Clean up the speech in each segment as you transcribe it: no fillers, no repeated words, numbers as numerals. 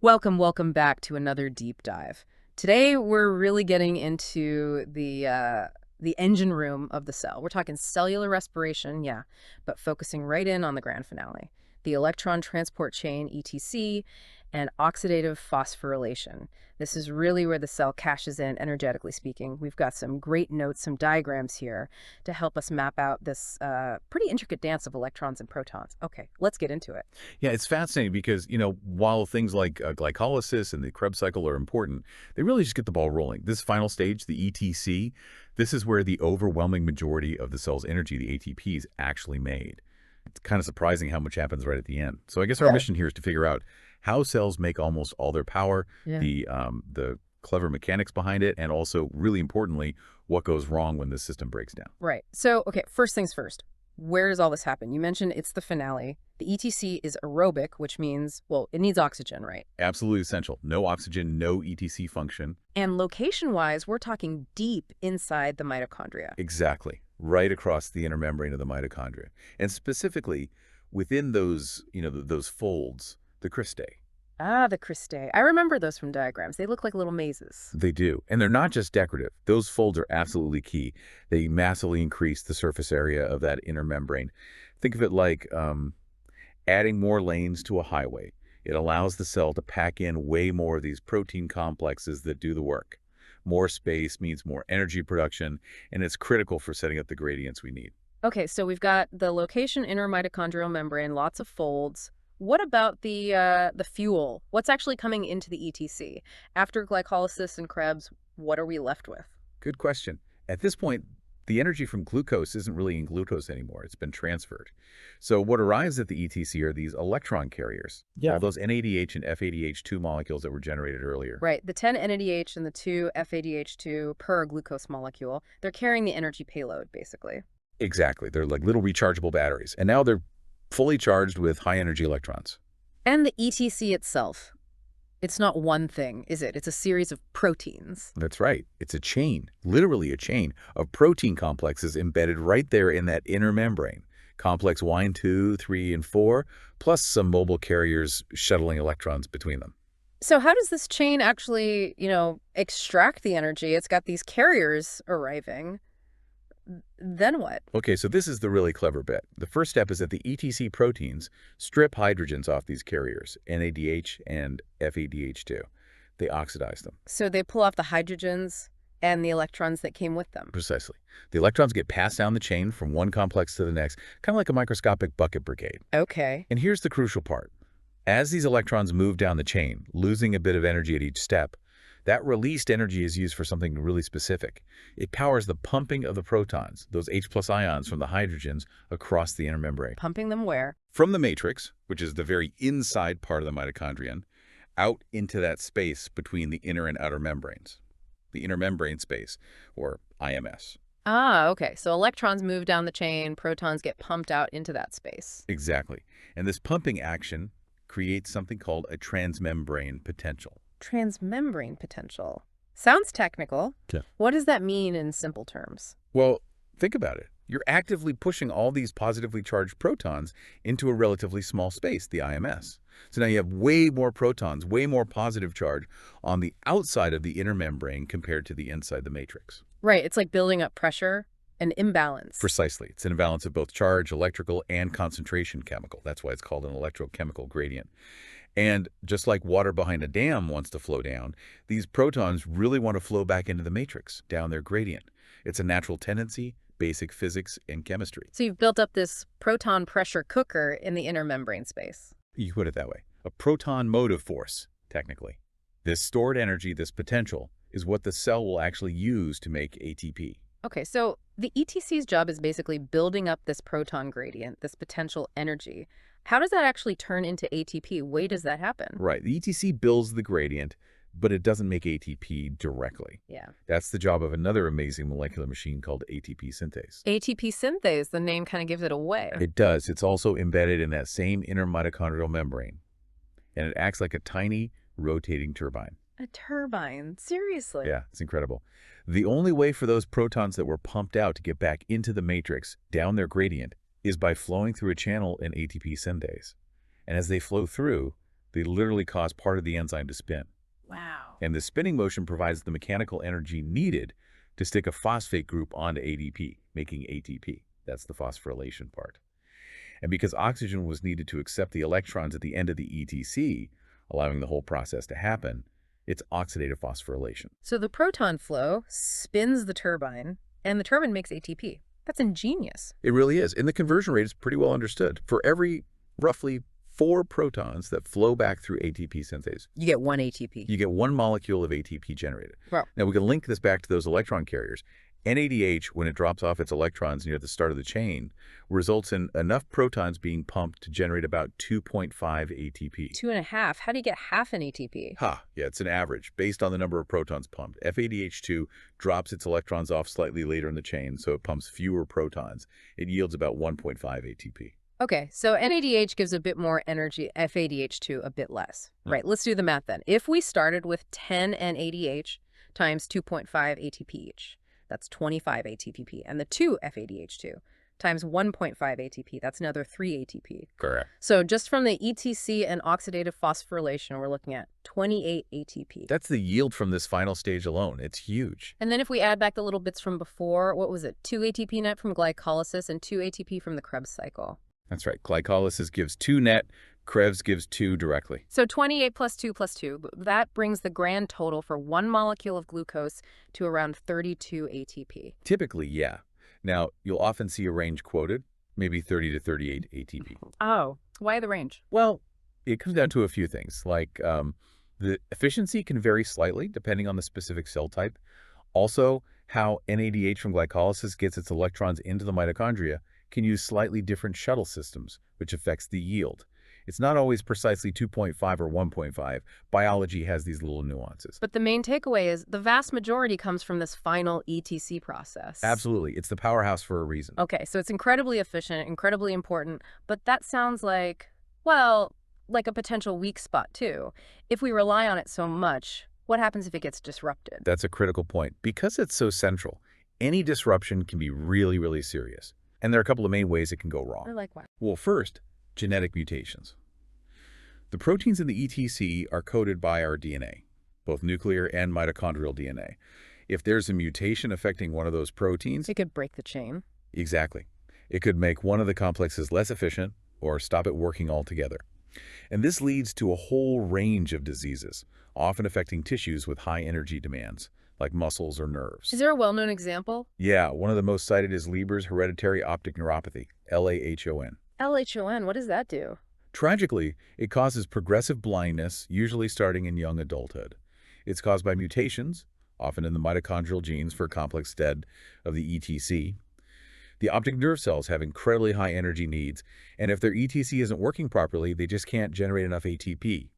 Welcome back to another deep dive. Today we're really getting into the engine room of the cell. We're talking cellular respiration, yeah, but focusing right in on the grand finale, the electron transport chain (ETC) and oxidative phosphorylation. This is really where the cell cashes in, energetically speaking. We've got some great notes, some diagrams here to help us map out this pretty intricate dance of electrons and protons. Okay, let's get into it. Yeah, it's fascinating because, while things like glycolysis and the Krebs cycle are important, they really just get the ball rolling. This final stage, the ETC, this is where the overwhelming majority of the cell's energy, the ATP, is actually made. It's kind of surprising how much happens right at the end. So I guess our Yeah. mission here is to figure out how cells make almost all their power, Yeah. the clever mechanics behind it, and also, really importantly, what goes wrong when the system breaks down. Right. So, okay, first things first. Where does all this happen? You mentioned it's the finale. The ETC is aerobic, which means, well, it needs oxygen, right? Absolutely essential. No oxygen, no ETC function. And location-wise, we're talking deep inside the mitochondria. Exactly. Right across the intermembrane of the mitochondria. And specifically within those, those folds, the cristae. Ah, the cristae. I remember those from diagrams. They look like little mazes. They do. And they're not just decorative. Those folds are absolutely key. They massively increase the surface area of that inner membrane. Think of it like adding more lanes to a highway. It allows the cell to pack in way more of these protein complexes that do the work. More space means more energy production, and it's critical for setting up the gradients we need. Okay, so we've got the location inner mitochondrial membrane, lots of folds. What about the fuel? What's actually coming into the ETC? After glycolysis and Krebs, what are we left with? Good question. At this point, the energy from glucose isn't really in glucose anymore. It's been transferred. So what arrives at the ETC are these electron carriers. Yeah. All those NADH and FADH2 molecules that were generated earlier. Right, the 10 NADH and the 2 FADH2 per glucose molecule, they're carrying the energy payload, basically. Exactly. They're like little rechargeable batteries. And now they're fully charged with high-energy electrons. And the ETC itself, it's not one thing, is it? It's a series of proteins. That's right. It's a chain, literally a chain, of protein complexes embedded right there in that inner membrane. Complex 1, 2, 3, and 4, plus some mobile carriers shuttling electrons between them. So how does this chain actually, extract the energy? It's got these carriers arriving. Then what? Okay, so this is the really clever bit. The first step is that the ETC proteins strip hydrogens off these carriers, NADH and FADH2. They oxidize them. So they pull off the hydrogens and the electrons that came with them. Precisely. The electrons get passed down the chain from one complex to the next, kind of like a microscopic bucket brigade. Okay. And here's the crucial part. As these electrons move down the chain, losing a bit of energy at each step, that released energy is used for something really specific. It powers the pumping of the protons, those H+ ions from the hydrogens, across the inner membrane. Pumping them where? From the matrix, which is the very inside part of the mitochondrion, out into that space between the inner and outer membranes. The inner membrane space, or IMS. Ah, okay. So electrons move down the chain, protons get pumped out into that space. Exactly. And this pumping action creates something called a transmembrane potential. Transmembrane potential. Sounds technical. Yeah. What does that mean in simple terms? Well, think about it. You're actively pushing all these positively charged protons into a relatively small space, the IMS. So now you have way more protons, way more positive charge on the outside of the inner membrane compared to the inside the matrix. Right. It's like building up pressure, an imbalance. Precisely. It's an imbalance of both charge, electrical, and concentration chemical. That's why it's called an electrochemical gradient. And just like water behind a dam wants to flow down, these protons really want to flow back into the matrix, down their gradient. It's a natural tendency, basic physics and chemistry. So you've built up this proton pressure cooker in the inner membrane space. You put it that way. A proton motive force, technically. This stored energy, this potential, is what the cell will actually use to make ATP. Okay, so the ETC's job is basically building up this proton gradient, this potential energy. How does that actually turn into ATP? Way does that happen? Right. The ETC builds the gradient, but it doesn't make ATP directly. Yeah. That's the job of another amazing molecular machine called ATP synthase. ATP synthase, the name kind of gives it away. It does. It's also embedded in that same inner mitochondrial membrane, and it acts like a tiny rotating turbine. A turbine? Seriously? Yeah, it's incredible. The only way for those protons that were pumped out to get back into the matrix, down their gradient, is by flowing through a channel in ATP synthase. And as they flow through, They literally cause part of the enzyme to spin. Wow. And the spinning motion provides the mechanical energy needed to stick a phosphate group onto ADP, making ATP. That's the phosphorylation part. And because oxygen was needed to accept the electrons at the end of the ETC, allowing the whole process to happen, it's oxidative phosphorylation. So the proton flow spins the turbine, and the turbine makes ATP. That's ingenious. It really is. And the conversion rate is pretty well understood. For every roughly 4 protons that flow back through ATP synthase, You get 1 ATP. you get 1 molecule of ATP generated. Wow. Now, we can link this back to those electron carriers. NADH, when it drops off its electrons near the start of the chain, results in enough protons being pumped to generate about 2.5 ATP. 2.5. How do you get half an ATP? Yeah, it's an average based on the number of protons pumped. FADH2 drops its electrons off slightly later in the chain, so it pumps fewer protons. It yields about 1.5 ATP. Okay, so NADH gives a bit more energy, FADH2 a bit less. Right, let's do the math then. If we started with 10 NADH times 2.5 ATP each, that's 25 ATP. And the 2 FADH2 times 1.5 ATP, that's another 3 ATP. Correct. So just from the ETC and oxidative phosphorylation, we're looking at 28 ATP. That's the yield from this final stage alone. It's huge. And then if we add back the little bits from before, what was it? 2 ATP net from glycolysis and 2 ATP from the Krebs cycle. That's right. Glycolysis gives 2 net. Krebs gives 2 directly. So 28 plus 2 plus 2, that brings the grand total for one molecule of glucose to around 32 ATP. Typically, yeah. Now, you'll often see a range quoted, maybe 30 to 38 ATP. Oh, why the range? Well, it comes down to a few things, like the efficiency can vary slightly depending on the specific cell type. Also, how NADH from glycolysis gets its electrons into the mitochondria can use slightly different shuttle systems, which affects the yield. It's not always precisely 2.5 or 1.5. Biology has these little nuances. But the main takeaway is the vast majority comes from this final ETC process. Absolutely. It's the powerhouse for a reason. Okay, so it's incredibly efficient, incredibly important, but that sounds like, well, like a potential weak spot too. If we rely on it so much, what happens if it gets disrupted? That's a critical point. Because it's so central, any disruption can be really, really serious. And there are a couple of main ways it can go wrong. Like what? Well, first, genetic mutations. The proteins in the ETC are coded by our DNA, both nuclear and mitochondrial DNA. If there's a mutation affecting one of those proteins, It could break the chain. exactly, it could make one of the complexes less efficient or stop it working altogether. And this leads to a whole range of diseases, often affecting tissues with high energy demands, like muscles or nerves. Is there a well-known example? Yeah, one of the most cited is Leber's hereditary optic neuropathy, LAHON. LHON, what does that do? Tragically, it causes progressive blindness, usually starting in young adulthood. It's caused by mutations, often in the mitochondrial genes for complex stead of the ETC. The optic nerve cells have incredibly high energy needs, and if their ETC isn't working properly, they just can't generate enough ATP.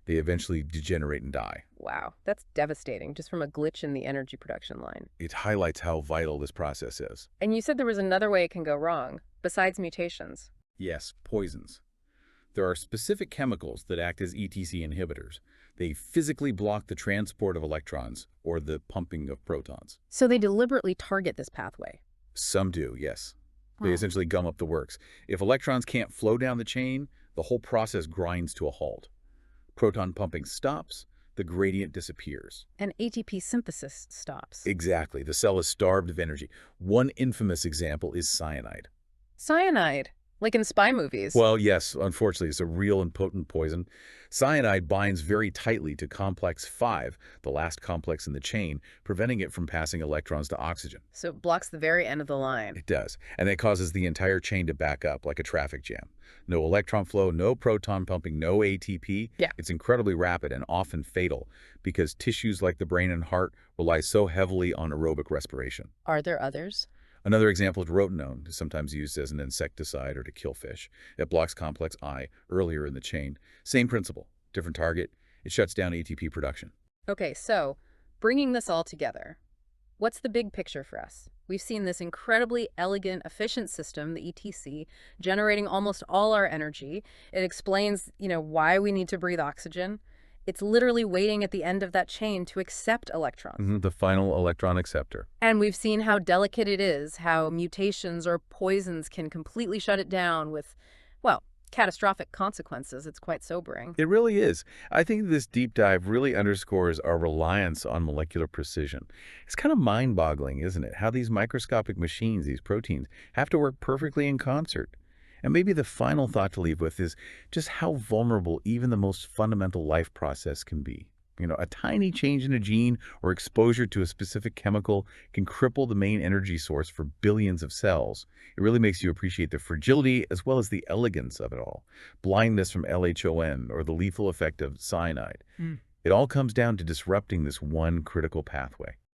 They eventually degenerate and die. Wow, that's devastating, just from a glitch in the energy production line. It highlights how vital this process is. And you said there was another way it can go wrong, besides mutations. Yes, poisons. There are specific chemicals that act as ETC inhibitors. They physically block the transport of electrons or the pumping of protons. So they deliberately target this pathway. Some do, yes. They Wow. essentially gum up the works. If electrons can't flow down the chain, the whole process grinds to a halt. Proton pumping stops, the gradient disappears. And ATP synthesis stops. Exactly. The cell is starved of energy. One infamous example is cyanide. Cyanide, like in spy movies. Well, yes, unfortunately, it's a real and potent poison. Cyanide binds very tightly to complex 5, the last complex in the chain, preventing it from passing electrons to oxygen. So it blocks the very end of the line. It does, and that causes the entire chain to back up like a traffic jam. No electron flow, no proton pumping, no ATP. Yeah. It's incredibly rapid and often fatal because tissues like the brain and heart rely so heavily on aerobic respiration. Are there others? Another example is rotenone, is sometimes used as an insecticide or to kill fish. It blocks complex I earlier in the chain. Same principle, different target. It shuts down ATP production. Okay, so bringing this all together, what's the big picture for us? We've seen this incredibly elegant, efficient system, the ETC, generating almost all our energy. It explains, why we need to breathe oxygen. It's literally waiting at the end of that chain to accept electrons. The final electron acceptor. And we've seen how delicate it is, how mutations or poisons can completely shut it down with, well, catastrophic consequences. It's quite sobering. It really is. I think this deep dive really underscores our reliance on molecular precision. It's kind of mind-boggling, isn't it? How these microscopic machines, these proteins, have to work perfectly in concert. And maybe the final thought to leave with is just how vulnerable even the most fundamental life process can be. A tiny change in a gene or exposure to a specific chemical can cripple the main energy source for billions of cells. It really makes you appreciate the fragility as well as the elegance of it all. Blindness from LHON or the lethal effect of cyanide. Mm. It all comes down to disrupting this one critical pathway.